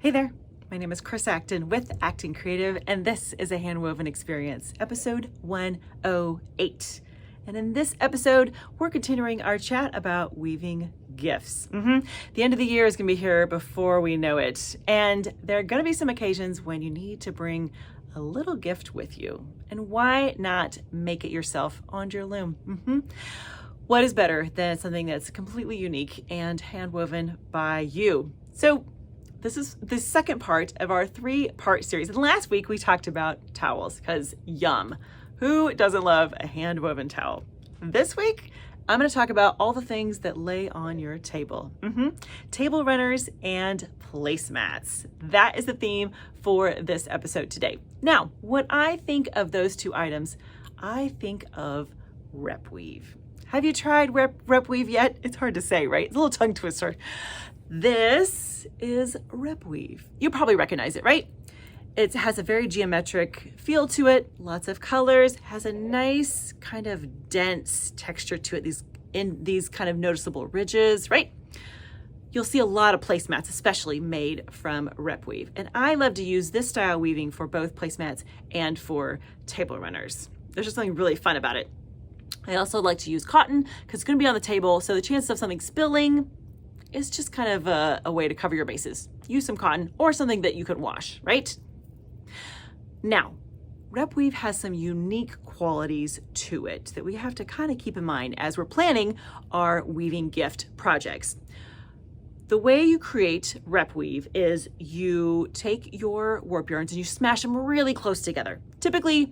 Hey there, my name is Chris Acton with Acting Creative, and this is a Handwoven Experience, episode 108. And in this episode, we're continuing our chat about weaving gifts. The end of the year is going to be here before we know it, and there are going to be some occasions when you need to bring a little gift with you. And why not make it yourself on your loom? What is better than something that's completely unique and handwoven by you? So this is the second part of our 3-part series. And last week we talked about towels because yum, who doesn't love a hand-woven towel? This week, I'm going to talk about all the things that lay on your table. Table runners and placemats. That is the theme for this episode today. Now, when I think of those two items, I think of rep weave. Have you tried rep weave yet? It's hard to say, right? It's a little tongue twister. This is rep weave. You probably recognize it, right? It has a very geometric feel to it, lots of colors, has a nice kind of dense texture to it, these kind of noticeable ridges, right? You'll see a lot of placemats, especially made from rep weave. And I love to use this style weaving for both placemats and for table runners. There's just something really fun about it. I also like to use cotton because it's going to be on the table, so the chance of something spilling is just kind of a way to cover your bases. Use some cotton or something that you could wash, right? Now, rep weave has some unique qualities to it that we have to kind of keep in mind as we're planning our weaving gift projects. The way you create rep weave is you take your warp yarns and you smash them really close together. Typically,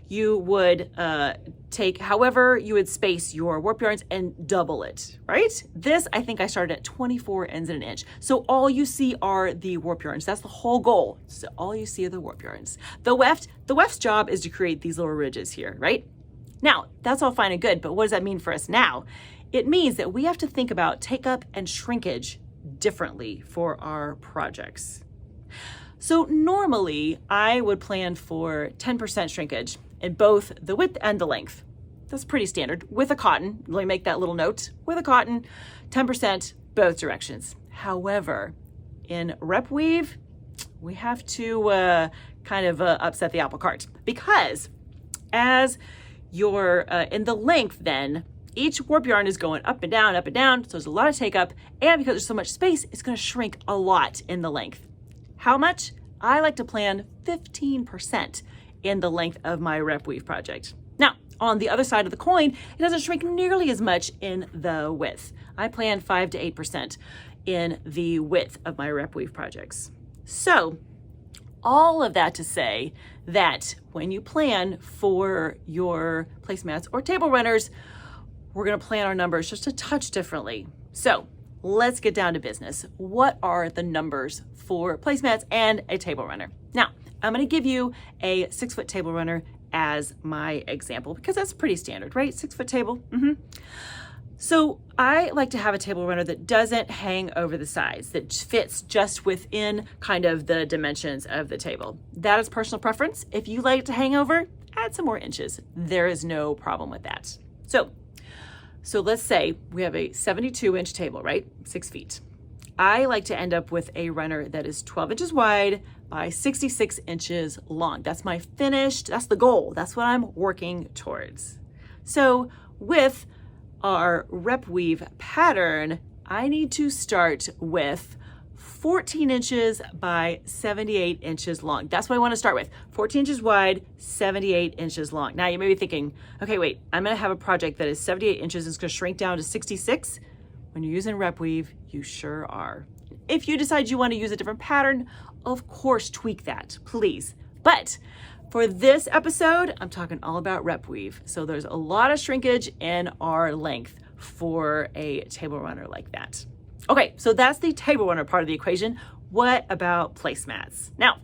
you would take however you would space your warp yarns and double it, right? This, I think I started at 24 ends in an inch. So all you see are the warp yarns. That's the whole goal. So all you see are the warp yarns. The weft's job is to create these little ridges here, right? Now, that's all fine and good, but what does that mean for us now? It means that we have to think about take up and shrinkage differently for our projects. So normally I would plan for 10% shrinkage in both the width and the length. That's pretty standard. With a cotton, let me make that little note, with a cotton, 10% both directions. However, in rep weave, we have to kind of upset the apple cart because as you're in the length then, each warp yarn is going up and down, so there's a lot of take up, and because there's so much space, it's gonna shrink a lot in the length. How much? I like to plan 15% in the length of my rep weave project. Now, on the other side of the coin, it doesn't shrink nearly as much in the width. I plan 5 to 8% in the width of my rep weave projects. So, all of that to say that when you plan for your placemats or table runners, we're going to plan our numbers just a touch differently. So let's get down to business. What are the numbers for placemats and a table runner? Now, I'm going to give you a 6-foot table runner as my example because that's pretty standard, right? 6-foot table. So I like to have a table runner that doesn't hang over the sides, that fits just within kind of the dimensions of the table. That is personal preference. If you like it to hang over, add some more inches. There is no problem with that. So let's say we have a 72-inch table, right? 6 feet. I like to end up with a runner that is 12 inches wide by 66 inches long. That's my finished, that's the goal. That's what I'm working towards. So with our rep weave pattern, I need to start with 14 inches by 78 inches long. That's what I want to start with. 14 inches wide, 78 inches long. Now you may be thinking, okay, wait, I'm going to have a project that is 78 inches and it's going to shrink down to 66. When you're using rep weave, you sure are. If you decide you want to use a different pattern, of course, tweak that, please. But for this episode, I'm talking all about rep weave. So there's a lot of shrinkage in our length for a table runner like that. Okay, so that's the table runner part of the equation. What about placemats? Now,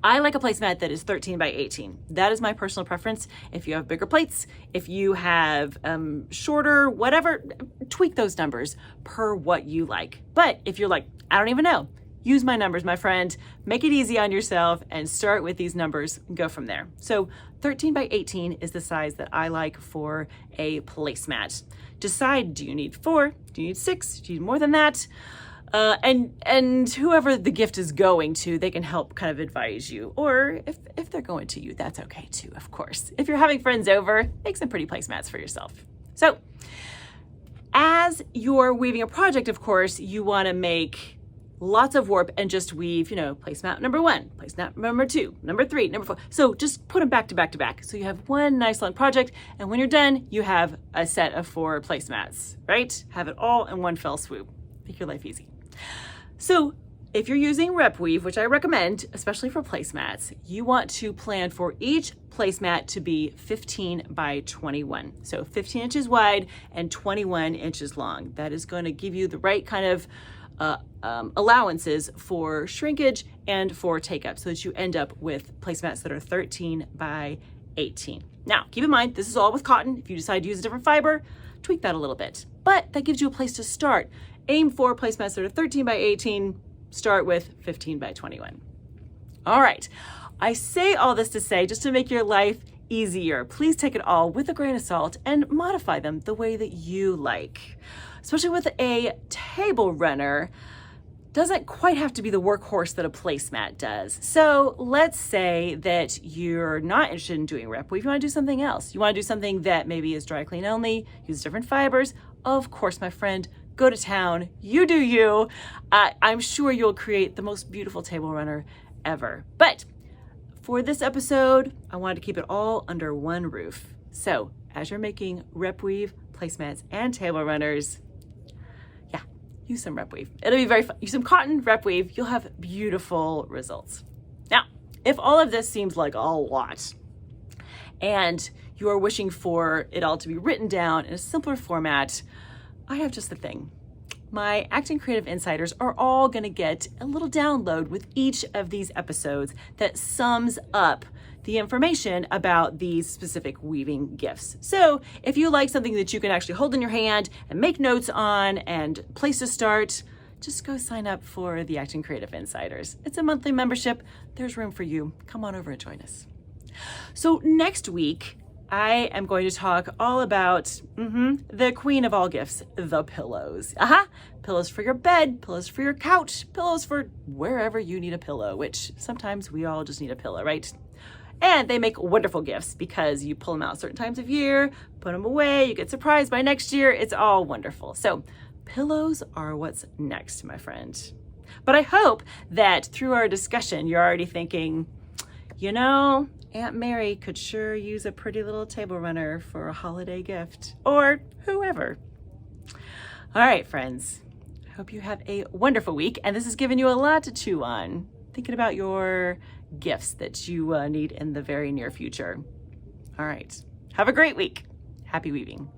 I like a placemat that is 13 by 18. That is my personal preference. If you have bigger plates, if you have shorter, whatever, tweak those numbers per what you like. But if you're like, I don't even know, use my numbers, my friend. Make it easy on yourself and start with these numbers and go from there. So 13 by 18 is the size that I like for a placemat. Decide, do you need 4? Do you need 6? Do you need more than that? And whoever the gift is going to, they can help kind of advise you. Or if they're going to you, that's okay too, of course. If you're having friends over, make some pretty placemats for yourself. So as you're weaving a project, of course, you want to make lots of warp and just weave, placemat number 1, placemat number 2, number 3, number 4. So just put them back to back to back. So you have one nice long project, and when you're done, you have a set of 4 placemats, right? Have it all in one fell swoop. Make your life easy. So if you're using rep weave, which I recommend, especially for placemats, you want to plan for each placemat to be 15 by 21. So 15 inches wide and 21 inches long. That is going to give you the right kind of allowances for shrinkage and for take up so that you end up with placemats that are 13 by 18. Now, keep in mind, this is all with cotton. If you decide to use a different fiber, tweak that a little bit. But that gives you a place to start. Aim for placemats that are 13 by 18, start with 15 by 21. All right, I say all this to say, just to make your life easier, please take it all with a grain of salt and modify them the way that you like. Especially with a table runner, doesn't quite have to be the workhorse that a placemat does. So let's say that you're not interested in doing rep weave, you want to do something else. You want to do something that maybe is dry clean only, use different fibers. Of course, my friend, go to town, you do you. I'm sure you'll create the most beautiful table runner ever. But for this episode, I wanted to keep it all under one roof. So as you're making rep weave, placemats, and table runners, use some rep weave. It'll be very fun. Use some cotton rep weave. You'll have beautiful results. Now, if all of this seems like a lot and you are wishing for it all to be written down in a simpler format, I have just the thing. My Acting Creative Insiders are all going to get a little download with each of these episodes that sums up the information about these specific weaving gifts. So if you like something that you can actually hold in your hand and make notes on and place to start, just go sign up for the Acting Creative Insiders. It's a monthly membership. There's room for you. Come on over and join us. So next week, I am going to talk all about the queen of all gifts, the pillows. Pillows for your bed, pillows for your couch, pillows for wherever you need a pillow, which sometimes we all just need a pillow, right? And they make wonderful gifts because you pull them out certain times of year, put them away, you get surprised by next year. It's all wonderful. So pillows are what's next, my friend. But I hope that through our discussion, you're already thinking, Aunt Mary could sure use a pretty little table runner for a holiday gift, or whoever. All right, friends, I hope you have a wonderful week. And this has given you a lot to chew on, thinking about your gifts that you need in the very near future. All right, have a great week. Happy weaving.